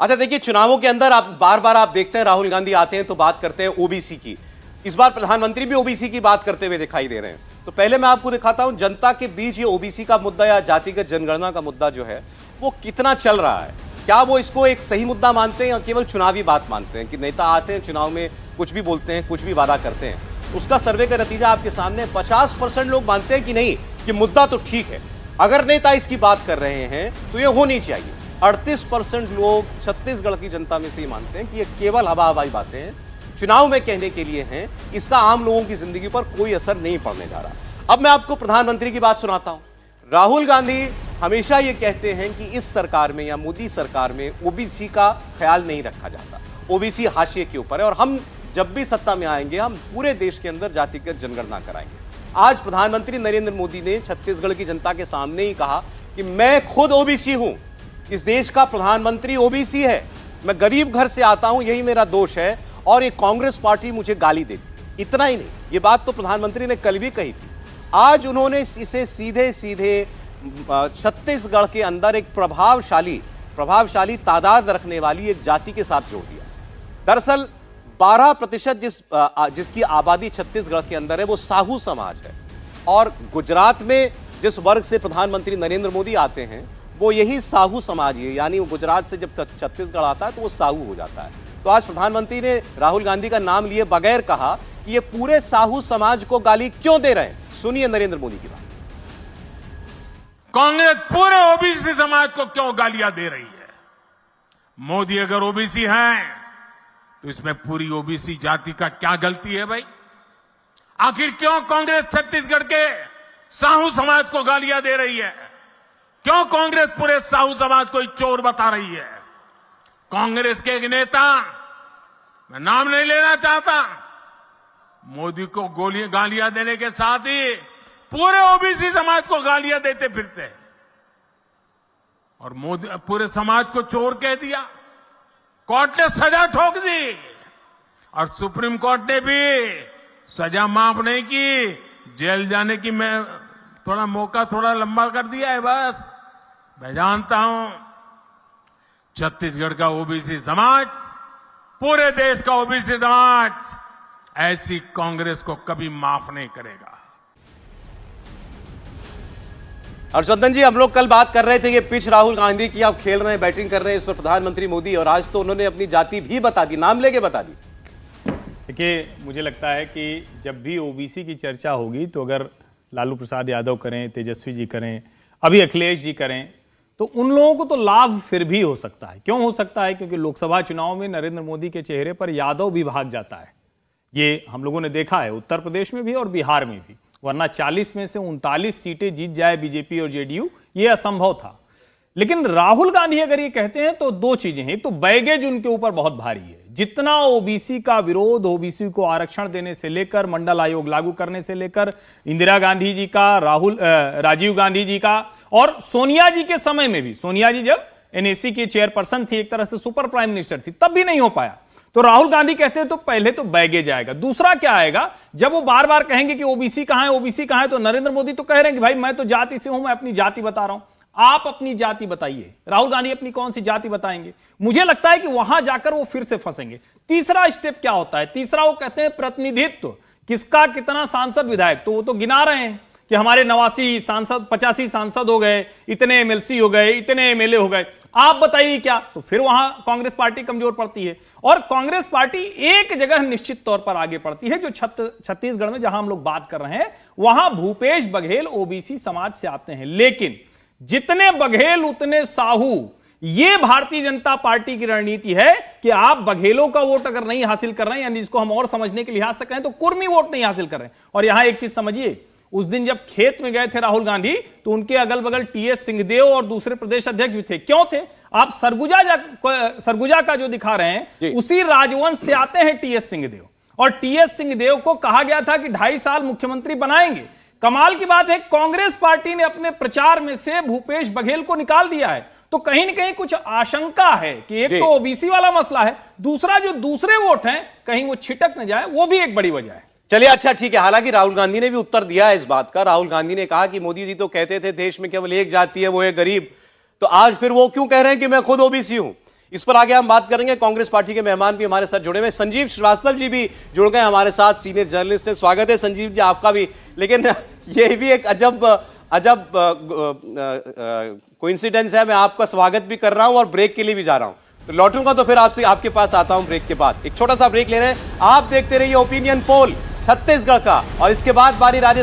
अच्छा देखिए, चुनावों के अंदर आप बार बार आप देखते हैं राहुल गांधी आते हैं तो बात करते हैं ओबीसी की। इस बार प्रधानमंत्री भी ओबीसी की बात करते हुए दिखाई दे रहे हैं। तो पहले मैं आपको दिखाता हूं जनता के बीच ये ओबीसी का मुद्दा या जातिगत जनगणना का मुद्दा जो है वो कितना चल रहा है। क्या वो इसको एक सही मुद्दा मानते हैं या केवल चुनावी बात मानते हैं कि नेता आते हैं चुनाव में कुछ भी बोलते हैं, कुछ भी वादा करते हैं। उसका सर्वे का नतीजा आपके सामने 50% लोग मानते हैं कि नहीं, कि मुद्दा तो ठीक है, अगर नेता इसकी बात कर रहे हैं तो ये होनी चाहिए। 38% लोग छत्तीसगढ़ की जनता में से ही मानते हैं कि ये केवल हवा हवाई बातें हैं, चुनाव में कहने के लिए हैं, इसका आम लोगों की जिंदगी पर कोई असर नहीं पड़ने जा रहा। अब मैं आपको प्रधानमंत्री की बात सुनाता हूं। राहुल गांधी हमेशा ये कहते हैं कि इस सरकार में या मोदी सरकार में ओबीसी का ख्याल नहीं रखा जाता, ओबीसी हाशिए के ऊपर है और हम जब भी सत्ता में आएंगे हम पूरे देश के अंदर जातिगत जनगणना कराएंगे। आज प्रधानमंत्री नरेंद्र मोदी ने छत्तीसगढ़ की जनता के सामने ही कहा कि मैं खुद ओबीसी हूं, इस देश का प्रधानमंत्री ओबीसी है, मैं गरीब घर से आता हूं, यही मेरा दोष है और ये कांग्रेस पार्टी मुझे गाली देती। इतना ही नहीं, ये बात तो प्रधानमंत्री ने कल भी कही थी। आज उन्होंने इसे सीधे सीधे छत्तीसगढ़ के अंदर एक प्रभावशाली तादाद रखने वाली एक जाति के साथ जोड़ दिया। दरअसल 12% जिसकी आबादी छत्तीसगढ़ के अंदर है वो साहू समाज है और गुजरात में जिस वर्ग से प्रधानमंत्री नरेंद्र मोदी आते हैं वो यही साहू समाज है, यानी वो गुजरात से जब छत्तीसगढ़ आता है तो वो साहू हो जाता है। तो आज प्रधानमंत्री ने राहुल गांधी का नाम लिए बगैर कहा कि ये पूरे साहू समाज को गाली क्यों दे रहे हैं। सुनिए नरेंद्र मोदी की बात। कांग्रेस पूरे ओबीसी समाज को क्यों गालियां दे रही है? मोदी अगर ओबीसी हैं तो इसमें पूरी ओबीसी जाति का क्या गलती है भाई? आखिर क्यों कांग्रेस छत्तीसगढ़ के साहू समाज को गालियां दे रही है? क्यों कांग्रेस पूरे साहू समाज को चोर बता रही है? कांग्रेस के एक नेता, मैं नाम नहीं लेना चाहता, मोदी को गालियां देने के साथ ही पूरे ओबीसी समाज को गालियां देते फिरते हैं और मोदी पूरे समाज को चोर कह दिया। कोर्ट ने सजा ठोक दी और सुप्रीम कोर्ट ने भी सजा माफ नहीं की, जेल जाने की मैं थोड़ा मौका थोड़ा लंबा कर दिया है। बस मैं जानता हूं छत्तीसगढ़ का ओबीसी समाज, पूरे देश का ओबीसी समाज ऐसी कांग्रेस को कभी माफ नहीं करेगा। हर्षवर्धन जी, हम लोग कल बात कर रहे थे ये पिच राहुल गांधी की, आप खेल रहे हैं, बैटिंग कर रहे हैं, इस पर प्रधानमंत्री मोदी, और आज तो उन्होंने अपनी जाति भी बता दी, नाम लेके बता दी। देखिए, मुझे लगता है कि जब भी ओबीसी की चर्चा होगी तो अगर लालू प्रसाद यादव करें, तेजस्वी जी करें, अभी अखिलेश जी करें, तो उन लोगों को तो लाभ फिर भी हो सकता है। क्यों हो सकता है? क्योंकि लोकसभा चुनाव में नरेंद्र मोदी के चेहरे पर यादव भी भाग जाता है। ये हम लोगों ने देखा है उत्तर प्रदेश में भी और बिहार में भी, वरना 40 में से 39 सीटें जीत जाए बीजेपी और जेडीयू, ये असंभव था। लेकिन राहुल गांधी अगर ये कहते हैं तो दो चीजें हैं। एक तो बैगेज उनके ऊपर बहुत भारी है, जितना ओबीसी का विरोध, ओबीसी को आरक्षण देने से लेकर, मंडल आयोग लागू करने से लेकर, इंदिरा गांधी जी का, राजीव गांधी जी का और सोनिया जी के समय में भी, सोनिया जी जब एनएसी की चेयरपर्सन थी, एक तरह से सुपर प्राइम मिनिस्टर थी, तब भी नहीं हो पाया। तो राहुल गांधी कहते हैं तो पहले तो बैगेज आएगा। दूसरा क्या आएगा, जब वो बार बार कहेंगे कि ओबीसी कहां है, ओबीसी कहां है, तो नरेंद्र मोदी तो कह रहे हैं कि भाई मैं तो जाति से हूं, मैं अपनी जाति बता रहा हूं, आप अपनी जाति बताइए। राहुल गांधी अपनी कौन सी जाति बताएंगे? मुझे लगता है कि वहां जाकर वो फिर से फंसेंगे। तीसरा स्टेप क्या होता है? तीसरा वो कहते हैं प्रतिनिधित्व, किसका कितना सांसद विधायक, तो वो तो गिना रहे हैं कि हमारे 89 सांसद, 85 सांसद हो गए, इतने एमएलसी हो गए, इतने एमएलए हो गए, आप बताइए क्या? तो फिर वहां कांग्रेस पार्टी कमजोर पड़ती है और कांग्रेस पार्टी एक जगह निश्चित तौर पर आगे पड़ती है, जो छत्तीसगढ़ में जहां हम लोग बात कर रहे हैं, वहां भूपेश बघेल ओबीसी समाज से आते हैं। लेकिन जितने बघेल उतने साहू, ये भारतीय जनता पार्टी की रणनीति है कि आप बघेलों का वोट अगर नहीं हासिल कर रहे हैं, यानी जिसको हम और समझने के लिहाज से कहें तो कुर्मी वोट नहीं हासिल कर रहे हैं। और यहां एक चीज समझिए, उस दिन जब खेत में गए थे राहुल गांधी तो उनके अगल बगल टीएस सिंहदेव और दूसरे प्रदेश अध्यक्ष भी थे। क्यों थे? आप सरगुजा का जो दिखा रहे हैं उसी राजवंश से आते हैं टीएस सिंहदेव, और टीएस सिंहदेव को कहा गया था कि 2.5 साल मुख्यमंत्री बनाएंगे। कमाल की बात है, कांग्रेस पार्टी ने अपने प्रचार में से भूपेश बघेल को निकाल दिया है। तो कहीं न कहीं कुछ आशंका है कि एक तो ओबीसी वाला मसला है, दूसरा जो दूसरे वोट हैं कहीं वो छिटक न जाए, वो भी एक बड़ी वजह है। चलिए, अच्छा ठीक है। हालांकि राहुल गांधी ने भी उत्तर दिया है इस बात का। राहुल गांधी ने कहा कि मोदी जी तो कहते थे देश में केवल एक जाति है, वो है गरीब, तो आज फिर वो क्यों कह रहे हैं कि मैं खुद ओबीसी हूं? इस पर आगे हम बात करेंगे। कांग्रेस पार्टी के मेहमान भी हमारे साथ जुड़े हुए, संजीव श्रीवास्तव जी भी जुड़ गए हमारे साथ, सीनियर जर्नलिस्ट हैं। स्वागत है संजीव जी आपका भी। लेकिन ये भी एक अजब कोइंसिडेंस है, मैं आपका स्वागत भी कर रहा हूं और ब्रेक के लिए भी जा रहा हूं, तो लौटूंगा तो फिर आपके पास आता हूं ब्रेक के बाद। एक छोटा सा ब्रेक ले रहे हैं, आप देखते रहिए ओपिनियन पोल छत्तीसगढ़ का, और इसके बाद बारी